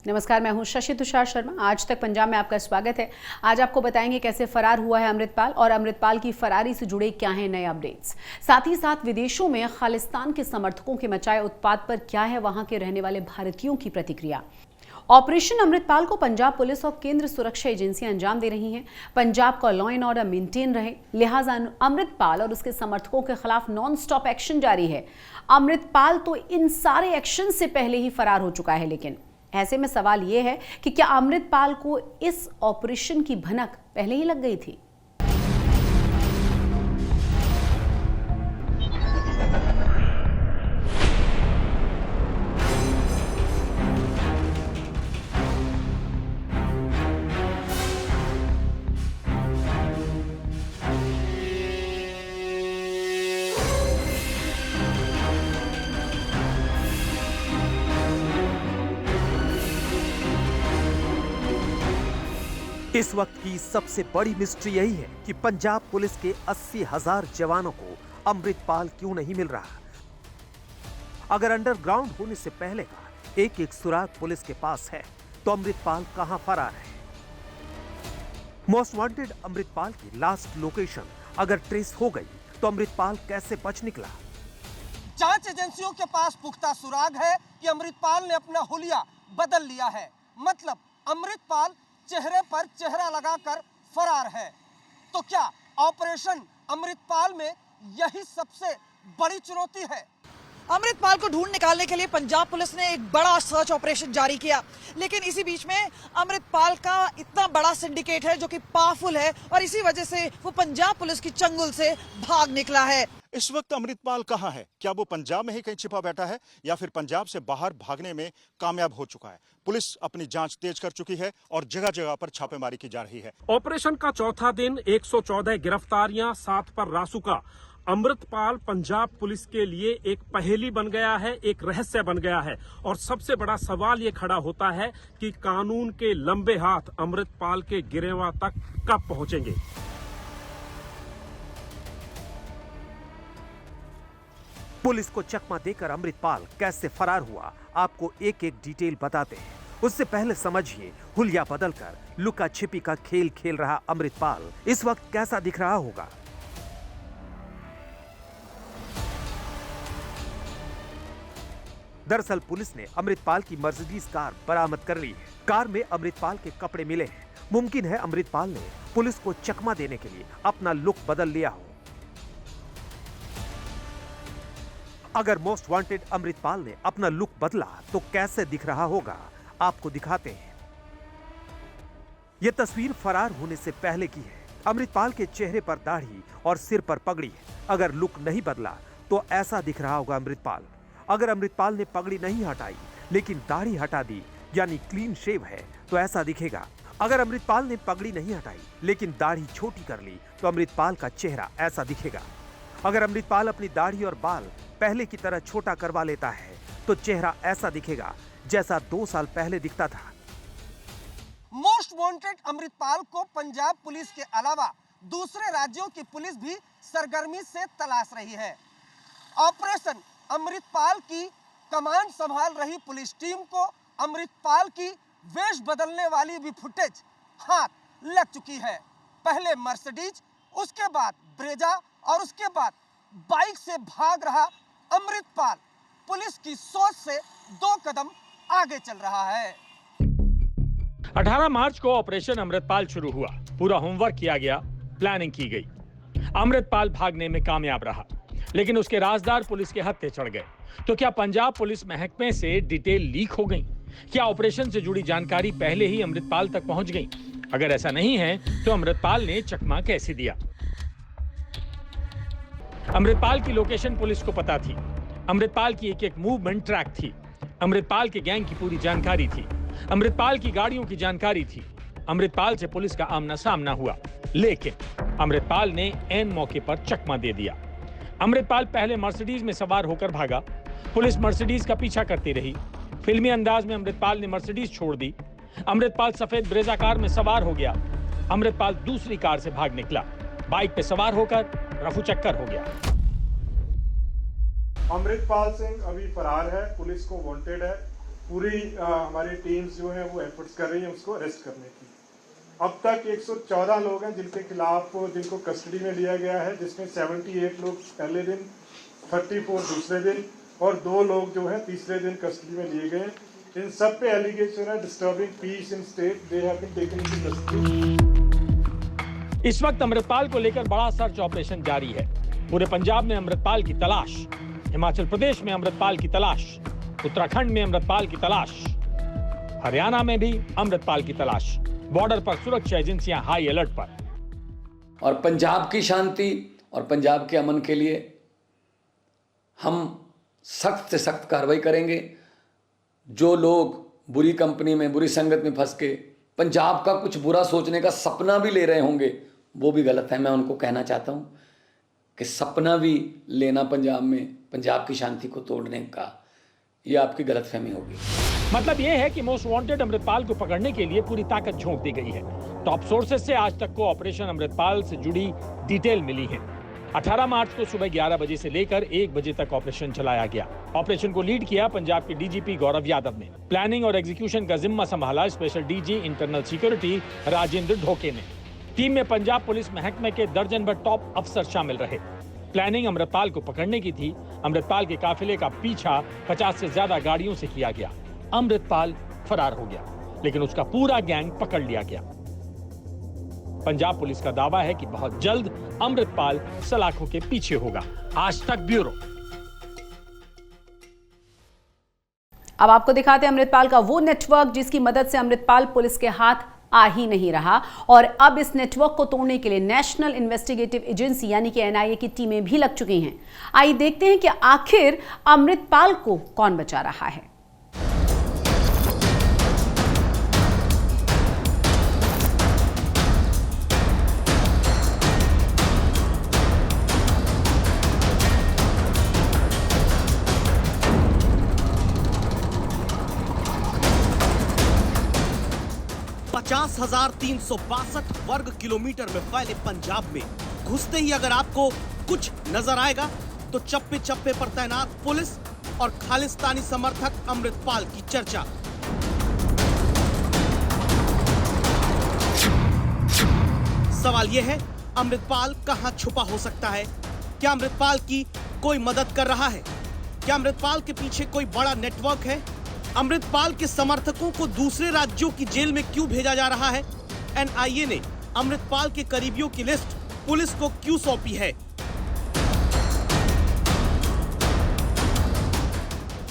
नमस्कार, मैं हूं शशि तुषार शर्मा। आज तक पंजाब में आपका स्वागत है। आज आपको बताएंगे कैसे फरार हुआ है अमृतपाल और अमृतपाल की फरारी से जुड़े क्या हैं नए अपडेट्स। साथ ही साथ विदेशों में खालिस्तान के समर्थकों के मचाए उत्पात पर क्या है वहां के रहने वाले भारतीयों की प्रतिक्रिया। ऑपरेशन अमृतपाल को पंजाब पुलिस और केंद्र सुरक्षा एजेंसियां अंजाम दे रही हैं। पंजाब का लॉ एंड ऑर्डर मेंटेन रहे, लिहाजा अमृतपाल और उसके समर्थकों के खिलाफ नॉन स्टॉप एक्शन जारी है। अमृतपाल तो इन सारे एक्शन से पहले ही फरार हो चुका है, लेकिन ऐसे में सवाल यह है कि क्या अमृतपाल को इस ऑपरेशन की भनक पहले ही लग गई थी। इस वक्त की सबसे बड़ी मिस्ट्री यही है कि पंजाब पुलिस के 80,000 जवानों को अमृतपाल क्यों नहीं मिल रहा। अगर अंडरग्राउंड होने से पहले का एक एक सुराग पुलिस के पास है, तो अमृतपाल कहां फरार है। मोस्ट वांटेड अमृतपाल की लास्ट लोकेशन अगर ट्रेस हो गई, तो अमृतपाल कैसे बच निकला। जांच एजेंसियों के पास पुख्ता सुराग है कि अमृतपाल ने अपना हुलिया बदल लिया है। मतलब अमृतपाल चेहरे पर चेहरा लगाकर फरार है। तो क्या ऑपरेशन अमृतपाल में यही सबसे बड़ी चुनौती है? अमृतपाल को ढूंढ निकालने के लिए पंजाब पुलिस ने एक बड़ा सर्च ऑपरेशन जारी किया, लेकिन इसी बीच में अमृतपाल का इतना बड़ा सिंडिकेट है जो कि पावरफुल है और इसी वजह से वो पंजाब पुलिस की चंगुल से भाग निकला है। इस वक्त अमृतपाल कहां है? क्या वो पंजाब में ही कहीं छिपा बैठा है या फिर पंजाब से बाहर भागने में कामयाब हो चुका है? पुलिस अपनी जांच तेज कर चुकी है और जगह जगह पर छापेमारी की जा रही है। ऑपरेशन का चौथा दिन, 114 गिरफ्तारियां, 7 पर रासुका। अमृतपाल पंजाब पुलिस के लिए एक पहेली बन गया है, एक रहस्य बन गया है और सबसे बड़ा सवाल ये खड़ा होता है कि कानून के लंबे हाथ अमृतपाल के गिरेवा तक कब पहुंचेंगे। पुलिस को चकमा देकर अमृतपाल कैसे फरार हुआ, आपको एक एक डिटेल बताते हैं। उससे पहले समझिए, हुलिया बदलकर लुका छिपी का खेल खेल रहा अमृतपाल इस वक्त कैसा दिख रहा होगा। दरअसल पुलिस ने अमृतपाल की मर्सिडीज कार बरामद कर ली है। कार में अमृतपाल के कपड़े मिले हैं। मुमकिन है अमृतपाल ने पुलिस को चकमा देने के लिए अपना लुक बदल लिया हो। अगर मोस्ट वांटेड अमृतपाल ने अपना लुक बदला तो कैसे दिख रहा होगा, आपको दिखाते हैं। यह तस्वीर फरार होने से पहले की है। अमृतपाल के चेहरे पर दाढ़ी और सिर पर पगड़ी है। अगर लुक नहीं बदला तो ऐसा दिख रहा होगा अमृतपाल। अगर अमृतपाल ने पगड़ी नहीं हटाई लेकिन दाढ़ी हटा दी, यानी क्लीन शेव है, तो ऐसा दिखेगा। अगर अमृतपाल ने पगड़ी नहीं हटाई लेकिन दाढ़ी छोटी कर ली, तो अमृतपाल का चेहरा ऐसा दिखेगा। अगर अमृतपाल अपनी दाढ़ी और बाल पहले की तरह छोटा करवा लेता है, तो चेहरा ऐसा दिखेगा जैसा 2 साल पहले दिखता था। मोस्ट वांटेड अमृतपाल को पंजाब पुलिस के अलावा दूसरे राज्यों की पुलिस भी सरगर्मी से तलाश रही है। ऑपरेशन अमृतपाल की कमांड संभाल रही पुलिस टीम को अमृतपाल की वेश बदलने वाली भी फुटेज हाथ लग चुकी है। पहले मर्सिडीज, उसके बाद ब्रेजा और उसके बाद बाइक से भाग रहा अमृतपाल पुलिस की सोच से 2 कदम आगे चल रहा है। 18 मार्च को ऑपरेशन अमृतपाल शुरू हुआ। पूरा होमवर्क किया गया, प्लानिंग की गई। अमृतपाल भागने में कामयाब रहा, लेकिन उसके राजदार पुलिस के हत्थे चढ़ गए। तो क्या पंजाब पुलिस महकमे से डिटेल लीक हो गई? क्या ऑपरेशन से जुड़ी जानकारी पहले ही अमृतपाल तक पहुंच गई? अगर ऐसा नहीं है तो अमृतपाल ने चकमा कैसे दिया? अमृतपाल की लोकेशन पुलिस को पता थी। अमृतपाल की एक एक मूवमेंट ट्रैक थी। अमृतपाल के गैंग की पूरी जानकारी थी। अमृतपाल की गाड़ियों की जानकारी थी। अमृतपाल से पुलिस का आमना सामना हुआ, लेकिन अमृतपाल ने ऐन मौके पर चकमा दे दिया। अमृतपाल पहले मर्सिडीज में सवार होकर भागा। पुलिस मर्सिडीज का पीछा करती रही। फिल्मी अंदाज में अमृतपाल ने मर्सिडीज छोड़ दी। अमृतपाल सफेद ब्रेजा कार में सवार हो गया। अमृतपाल दूसरी कार से भाग निकला। बाइक पे सवार होकर रफू चक्कर हो गया। अमृतपाल सिंह अभी फरार है, पुलिस को वांटेड है। पूरी हमारी टीम्स जो है वो एफर्ट्स कर रही हैं उसको अरेस्ट करने की। अब तक 114 लोग हैं जिनके खिलाफ जिनको कस्टडी में लिया गया है, जिसमें 78 लोग पहले दिन, 34 दूसरे दिन और 2 लोग जो है तीसरे दिन कस्टडी में लिए गए। इन सब पे एलिगेशन है disturbing peace in state, they have been taken into custody. इस वक्त अमृतपाल को लेकर बड़ा सर्च ऑपरेशन जारी है। पूरे पंजाब में अमृतपाल की तलाश, हिमाचल प्रदेश में अमृतपाल की तलाश, उत्तराखंड में अमृतपाल की तलाश, हरियाणा में भी अमृतपाल की तलाश। बॉर्डर पर सुरक्षा एजेंसियां हाई अलर्ट पर। और पंजाब की शांति और पंजाब के अमन के लिए हम सख्त से सख्त कार्रवाई करेंगे। जो लोग बुरी कंपनी में, बुरी संगत में फंस के पंजाब का कुछ बुरा सोचने का सपना भी ले रहे होंगे, वो भी गलत है। मैं उनको कहना चाहता हूँ कि सपना भी लेना पंजाब में पंजाब की शांति को तोड़ने का, ये आपकी गलतफहमी होगी। मतलब यह है कि मोस्ट वांटेड अमृतपाल को पकड़ने के लिए पूरी ताकत झोंक दी गई है। टॉप सोर्सेज से आज तक को ऑपरेशन अमृतपाल से जुड़ी डिटेल मिली है। 18 मार्च को सुबह 11 बजे से लेकर 1 बजे तक ऑपरेशन चलाया गया। ऑपरेशन को लीड किया पंजाब के डीजीपी गौरव यादव ने। प्लानिंग और एग्जीक्यूशन का जिम्मा संभाला special DG internal security Rajendra Dhoke ने। टीम में पंजाब पुलिस महकमे के दर्जन भर टॉप अफसर शामिल रहे। प्लानिंग अमृतपाल को पकड़ने की थी। अमृतपाल के काफिले का पीछा 50 से ज्यादा गाड़ियों से किया गया। अमृतपाल फरार हो गया, लेकिन उसका पूरा गैंग पकड़ लिया गया। पंजाब पुलिस का दावा है कि बहुत जल्द अमृतपाल सलाखों के पीछे होगा। आज तक ब्यूरो। अब आपको दिखाते हैं अमृतपाल का वो नेटवर्क जिसकी मदद से अमृतपाल पुलिस के हाथ आ ही नहीं रहा, और अब इस नेटवर्क को तोड़ने के लिए नेशनल इन्वेस्टिगेटिव एजेंसी यानी कि एनआईए की टीमें भी लग चुकी हैं। आइए देखते हैं कि आखिर अमृतपाल को कौन बचा रहा है। पचास 362 वर्ग किलोमीटर में फैले पंजाब में घुसते ही अगर आपको कुछ नजर आएगा तो चप्पे चप्पे पर तैनात पुलिस और खालिस्तानी समर्थक अमृतपाल की चर्चा। सवाल यह है, अमृतपाल कहां छुपा हो सकता है? क्या अमृतपाल की कोई मदद कर रहा है? क्या अमृतपाल के पीछे कोई बड़ा नेटवर्क है? अमृतपाल के समर्थकों को दूसरे राज्यों की जेल में क्यों भेजा जा रहा है? एनआईए ने अमृतपाल के करीबियों की लिस्ट पुलिस को क्यों सौंपी है?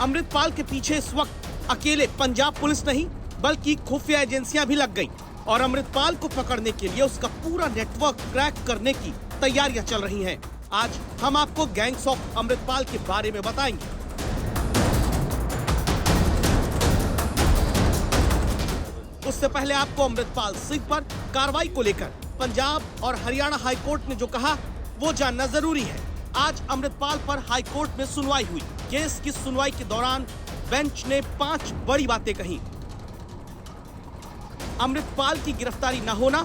अमृतपाल के पीछे इस वक्त अकेले पंजाब पुलिस नहीं बल्कि खुफिया एजेंसियां भी लग गईं और अमृतपाल को पकड़ने के लिए उसका पूरा नेटवर्क क्रैक करने की तैयारियां चल रही हैं। आज हम आपको गैंग्स ऑफ अमृतपाल के बारे में बताएंगे। उससे पहले आपको अमृतपाल सिंह पर कार्रवाई को लेकर पंजाब और हरियाणा हाईकोर्ट ने जो कहा वो जानना जरूरी है। आज अमृतपाल पर हाईकोर्ट में सुनवाई हुई। केस की सुनवाई के दौरान बेंच ने 5 बड़ी बातें कही। अमृतपाल की गिरफ्तारी न होना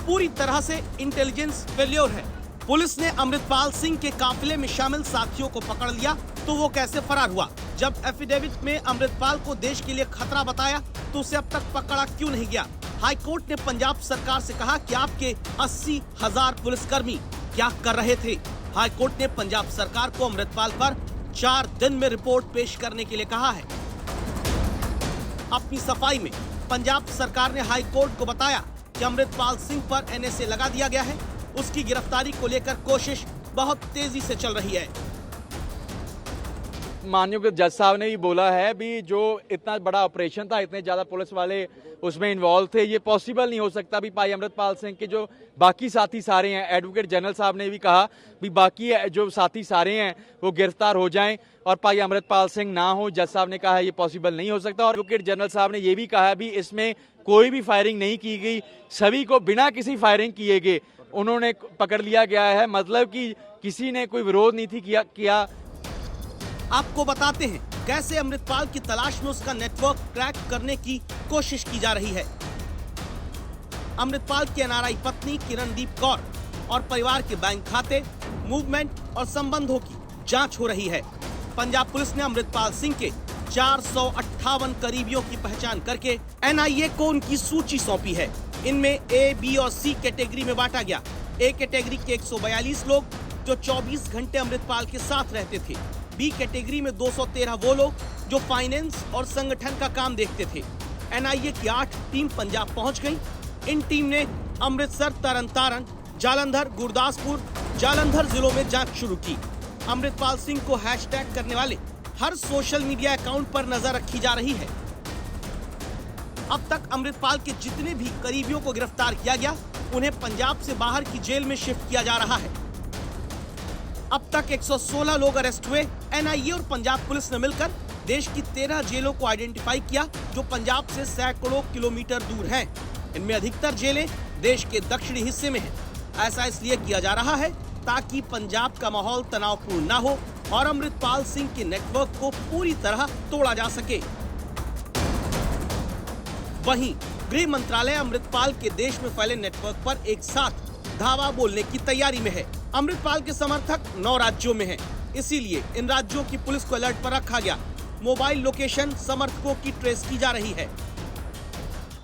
पूरी तरह से इंटेलिजेंस फेल्योर है। पुलिस ने अमृतपाल सिंह के काफिले में शामिल साथियों को पकड़ लिया तो वो कैसे फरार हुआ? जब एफिडेविट में अमृतपाल को देश के लिए खतरा बताया तो उसे अब तक पकड़ा क्यों नहीं गया? हाईकोर्ट ने पंजाब सरकार से कहा कि आपके 80,000 पुलिसकर्मी क्या कर रहे थे? हाईकोर्ट ने पंजाब सरकार को अमृतपाल पर 4 दिन में रिपोर्ट पेश करने के लिए कहा है। अपनी सफाई में पंजाब सरकार ने हाईकोर्ट को बताया कि अमृतपाल सिंह पर एनएसए लगा दिया गया है। उसकी गिरफ्तारी को लेकर कोशिश बहुत तेजी से चल रही है। माननीय जज साहब ने भी बोला है भी जो इतना बड़ा ऑपरेशन था, इतने ज्यादा पुलिस वाले उसमें इन्वॉल्व थे, ये पॉसिबल नहीं हो सकता भी भाई अमृतपाल सिंह के जो बाकी साथी सारे हैं। एडवोकेट जनरल साहब ने भी कहा भी बाकी जो साथी सारे हैं वो गिरफ्तार हो जाएं और भाई अमृतपाल सिंह ना हो। जज साहब ने कहा ये पॉसिबल नहीं हो सकता। और एडवोकेट जनरल साहब ने ये भी कहा भी इसमें कोई भी फायरिंग नहीं की गई, सभी को बिना किसी फायरिंग किए गए उन्होंने पकड़ लिया गया है। मतलब कि किसी ने कोई विरोध नहीं थी किया। आपको बताते हैं कैसे अमृतपाल की तलाश में उसका नेटवर्क क्रैक करने की कोशिश की जा रही है। अमृतपाल की एनआरआई पत्नी किरणदीप कौर और परिवार के बैंक खाते, मूवमेंट और संबंधों की जांच हो रही है। पंजाब पुलिस ने अमृतपाल सिंह के 458 करीबियों की पहचान करके एनआईए को उनकी सूची सौंपी है। इनमें ए, बी और सी कैटेगरी में बांटा गया। ए कैटेगरी के 142 लोग जो 24 घंटे अमृतपाल के साथ रहते थे। बी कैटेगरी में 213 वो लोग जो फाइनेंस और संगठन का काम देखते थे। एनआईए की 8 टीम पंजाब पहुंच गई। इन टीम ने अमृतसर, तरनतारन, जालंधर, गुरदासपुर, जालंधर जिलों में जांच शुरू की। अमृतपाल सिंह को हैशटैग करने वाले हर सोशल मीडिया अकाउंट पर नजर रखी जा रही है। अब तक अमृतपाल के जितने भी करीबियों को गिरफ्तार किया गया, उन्हें पंजाब से बाहर की जेल में शिफ्ट किया जा रहा है। अब तक 116 लोग अरेस्ट हुए। एनआईए और पंजाब पुलिस ने मिलकर देश की 13 जेलों को आइडेंटिफाई किया जो पंजाब से सैकड़ों किलोमीटर दूर हैं। इनमें अधिकतर जेलें देश के दक्षिणी हिस्से में हैं। ऐसा इसलिए किया जा रहा है ताकि पंजाब का माहौल तनावपूर्ण न हो और अमृतपाल सिंह के नेटवर्क को पूरी तरह तोड़ा जा सके। वहीं गृह मंत्रालय अमृतपाल के देश में फैले नेटवर्क पर एक साथ धावा बोलने की तैयारी में है। अमृतपाल के समर्थक 9 राज्यों में हैं, इसीलिए इन राज्यों की पुलिस को अलर्ट पर रखा गया। मोबाइल लोकेशन समर्थकों की ट्रेस की जा रही है।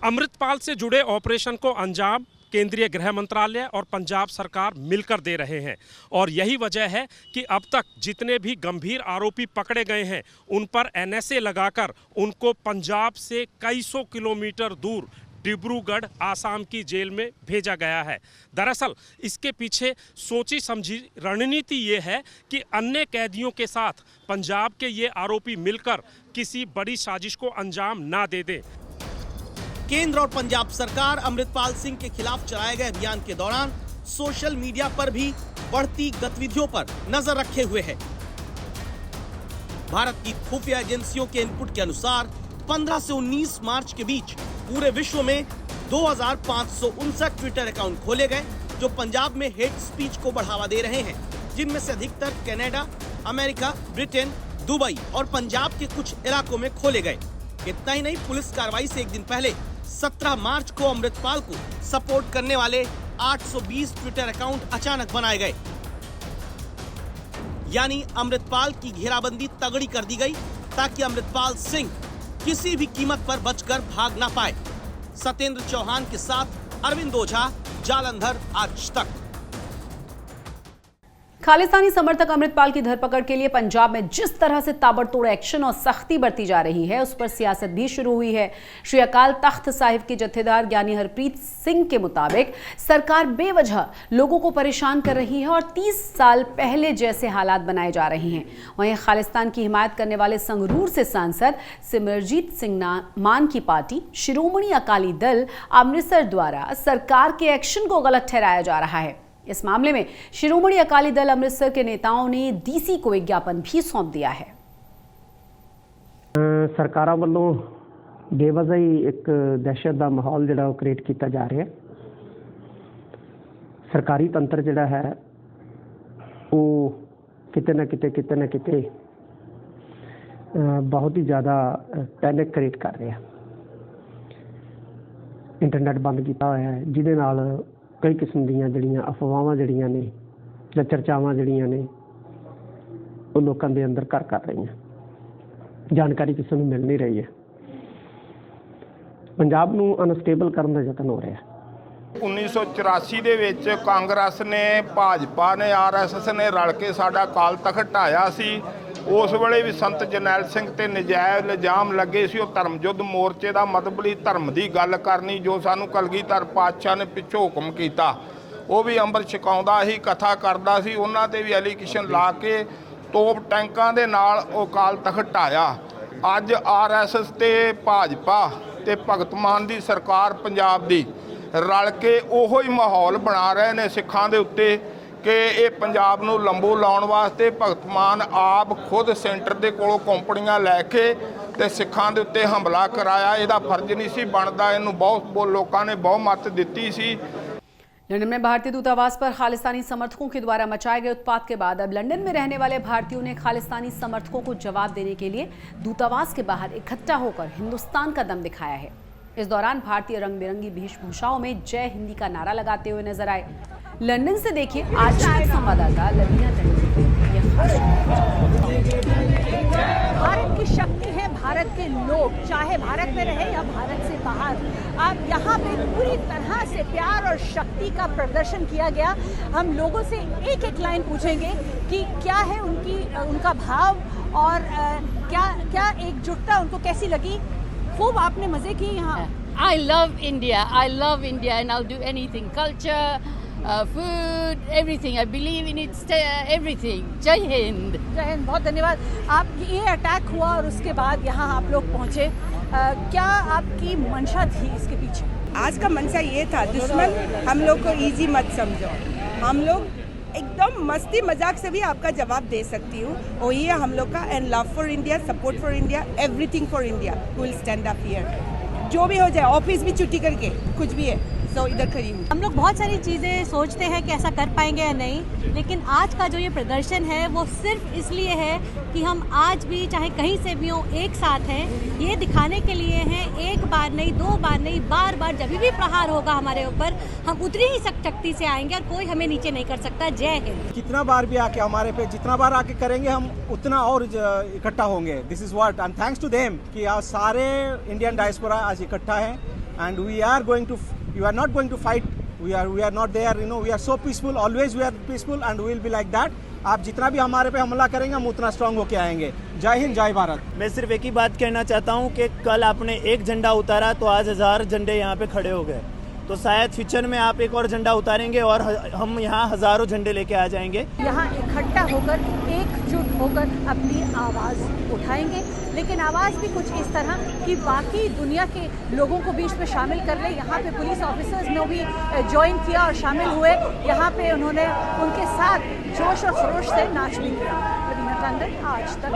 अमृतपाल से जुड़े ऑपरेशन को अंजाम केंद्रीय गृह मंत्रालय और पंजाब सरकार मिलकर दे रहे हैं और यही वजह है कि अब तक जितने भी गंभीर आरोपी पकड़े गए हैं उन पर एनएसए लगाकर उनको पंजाब से कई सौ किलोमीटर दूर डिब्रूगढ़ आसाम की जेल में भेजा गया है। दरअसल इसके पीछे सोची समझी रणनीति ये है कि अन्य कैदियों के साथ पंजाब के ये आरोपी मिलकर किसी बड़ी साजिश को अंजाम ना दे दें। केंद्र और पंजाब सरकार अमृतपाल सिंह के खिलाफ चलाए गए अभियान के दौरान सोशल मीडिया पर भी बढ़ती गतिविधियों पर नजर रखे हुए है। भारत की खुफिया एजेंसियों के इनपुट के अनुसार 15 से 19 मार्च के बीच पूरे विश्व में 2559 ट्विटर अकाउंट खोले गए जो पंजाब में हेट स्पीच को बढ़ावा दे रहे हैं, जिनमें से अधिकतर कनाडा, अमेरिका, ब्रिटेन, दुबई और पंजाब के कुछ इलाकों में खोले गए। इतना ही नहीं, पुलिस कार्रवाई से एक दिन पहले 17 मार्च को अमृतपाल को सपोर्ट करने वाले 820 ट्विटर अकाउंट अचानक बनाए गए। यानी अमृतपाल की घेराबंदी तगड़ी कर दी गई ताकि अमृतपाल सिंह किसी भी कीमत पर बचकर भाग ना पाए। सत्येंद्र चौहान के साथ अरविंद ओझा, जालंधर, आज तक। खालिस्तानी समर्थक अमृतपाल की धरपकड़ के लिए पंजाब में जिस तरह से ताबड़तोड़ एक्शन और सख्ती बरती जा रही है, उस पर सियासत भी शुरू हुई है। श्री अकाल तख्त साहिब के जत्थेदार ज्ञानी हरप्रीत सिंह के मुताबिक सरकार बेवजह लोगों को परेशान कर रही है और 30 साल पहले जैसे हालात बनाए जा रहे हैं। वहीं खालिस्तान की हिमायत करने वाले संगरूर से सांसद सिमरजीत सिंह मान की पार्टी शिरोमणि अकाली दल अमृतसर द्वारा सरकार के एक्शन को गलत ठहराया जा रहा है। इस मामले में शिरोमणि अकाली दल अमृतसर के नेताओं ने डीसी को एक ज्ञापन भी सौंप दिया है। सरकारां ਵੱਲੋਂ बेवजह ही एक दहशत का माहौल जिहड़ा क्रिएट किया जा रहा है। सरकारी तंत्र जिहड़ा है वो किते ना किते बहुत ही ज़्यादा पैनिक क्रिएट कर रहा है। इंटरनेट बंद किया हुआ है जिहदे नाल कई किस्म दीयां जिहड़ियां अफवाहां जिहड़ियां ने जां चर्चावां जिहड़ियां ने वो लोकां दे अंदर घर कर रही हैं। जानकारी किसी को मिल नहीं रही है। पंजाब नूं अनस्टेबल करन दा यतन हो रहा है। 1984 ਦੇ ਵਿੱਚ ਕਾਂਗਰਸ ਨੇ, ਭਾਜਪਾ ਨੇ, ਆਰਐਸਐਸ ਨੇ ਰਲ ਕੇ ਸਾਡਾ ਅਕਾਲ ਤਖ਼ਤ ਢਾਇਆ ਸੀ। ਉਸ ਵੇਲੇ ਵੀ ਸੰਤ ਜਰਨੈਲ ਸਿੰਘ ਤੇ ਨਜਾਇਜ਼ ਇਲਜ਼ਾਮ ਲੱਗੇ ਸੀ। ਉਹ ਧਰਮ ਯੁੱਧ ਮੋਰਚੇ ਦਾ ਮਤਲਬੀ ਧਰਮ ਦੀ ਗੱਲ ਕਰਨੀ ਜੋ ਸਾਨੂੰ ਕਲਗੀਧਰ ਪਾਤਸ਼ਾਹ ਨੇ ਪਿੱਛੋਂ ਹੁਕਮ ਕੀਤਾ। ਉਹ ਵੀ ਅੰਮ੍ਰਿਤ ਛਕਾਉਂਦਾ ਸੀ, ਕਥਾ ਕਰਦਾ ਸੀ। ਉਹਨਾਂ ਤੇ ਵੀ ਐਲੀਗੇਸ਼ਨ ਲਾ ਕੇ ਤੋਪ ਟੈਂਕਾਂ ਦੇ ਨਾਲ ਉਹ ਅਕਾਲ ਤਖ਼ਤ ਢਾਇਆ। ਅੱਜ ਆਰਐਸਐਸ ਤੇ ਭਾਜਪਾ ਤੇ ਭਗਤ ਮਾਨ ਦੀ ਸਰਕਾਰ ਪੰਜਾਬ ਦੀ ਰਲ ਕੇ ਉਹੋ ਹੀ ਮਾਹੌਲ ਬਣਾ ਰਹੇ ਨੇ ਸਿੱਖਾਂ ਦੇ ਉੱਤੇ ਕਿ ਇਹ ਪੰਜਾਬ ਨੂੰ ਲੰਬੂ ਲਾਉਣ ਵਾਸਤੇ ਭਗਤ ਮਾਨ ਆਪ ਖੁਦ ਸੈਂਟਰ ਦੇ ਕੋਲੋਂ ਕੰਪਨੀਆਂ ਲੈ ਕੇ ਤੇ ਸਿੱਖਾਂ ਦੇ ਉੱਤੇ ਹਮਲਾ ਕਰਾਇਆ। ਇਹਦਾ ਫਰਜ਼ ਨਹੀਂ ਸੀ ਬਣਦਾ। ਇਹਨੂੰ ਬਹੁਤ ਲੋਕਾਂ ਨੇ ਬਹੁਤ ਮੱਤ ਦਿੱਤੀ ਸੀ। लंदन में भारतीय दूतावास पर खालिस्तानी समर्थकों के द्वारा मचाए गए उत्पात के बाद अब लंदन में रहने वाले भारतीयों ने खालिस्तानी समर्थकों को जवाब देने के लिए दूतावास के बाहर इकट्ठा होकर हिंदुस्तान का दम दिखाया है। इस दौरान भारतीय रंग बिरंगी वेशभूषाओं में जय हिंदी का नारा लगाते हुए नजर आए। लंदन से देखिए आज तक संवाददाता लवीना टंडन की यह खास। भारत की शक्ति है के लोग, चाहे भारत में रहे या भारत से बाहर, आप यहाँ पे पूरी तरह से प्यार और शक्ति का प्रदर्शन किया गया। हम लोगों से एक एक लाइन पूछेंगे कि क्या है उनका भाव और क्या एकजुटता उनको कैसी लगी। खूब आपने मजे किए यहाँ। I love India and I'll do anything, culture, food, everything. I believe in it, everything. जय हिंद। जय हिंद, बहुत धन्यवाद। आप ये अटैक हुआ और उसके बाद यहाँ आप लोग पहुँचे, क्या आपकी मंशा थी इसके पीछे? आज का मंशा ये था, दुश्मन हम लोग को इजी मत समझो, हम लोग एकदम मस्ती मजाक से भी आपका जवाब दे सकती हूँ। और ये हम लोग का and love for India, support for India, everything for India, will stand up here. जो भी हो जाए, ऑफिस भी छुट्टी करके, कुछ भी है, तो इधर खड़ी हूँ। हम लोग बहुत सारी चीज़ें सोचते हैं कि ऐसा कर पाएंगे या नहीं, लेकिन आज का जो ये प्रदर्शन है वो सिर्फ इसलिए है कि हम आज भी चाहे कहीं से भी हो एक साथ हैं। ये दिखाने के लिए हैं, एक बार नहीं, दो बार नहीं, बार बार जब भी प्रहार होगा हमारे ऊपर, हम उतनी ही शक्ति से आएंगे और कोई हमें नीचे नहीं कर सकता। जय हिंद। कितना बार भी आके हमारे पे, जितना बार आके करेंगे हम उतना और इकट्ठा होंगे। This is what and thanks to them कि आज सारे इंडियन डायस्पोरा आज इकट्ठा है and we are not going to fight, we are not there, we are so peaceful, always we are peaceful and we will be like that। आप जितना भी हमारे पे हमला करेंगे हम उतना स्ट्रांग होके आएंगे। जय हिंद, जय भारत। मैं सिर्फ एक ही बात कहना चाहता हूँ कि कल आपने एक झंडा उतारा तो आज 1000 झंडे यहाँ पे खड़े हो गए, तो शायद फ्यूचर में आप एक और झंडा उतारेंगे और हम यहाँ हजारों झंडे लेके आ जाएंगे। यहाँ इकट्ठा होकर, एकजुट होकर अपनी आवाज़ उठाएंगे, लेकिन आवाज़ भी कुछ इस तरह कि बाकी दुनिया के लोगों को भी इसमें शामिल कर ले। यहाँ पे पुलिस ऑफिसर्स ने भी ज्वाइन किया और शामिल हुए। यहाँ पे उन्होंने उनके साथ जोश और खरोश से नाच भी किया। आज तक।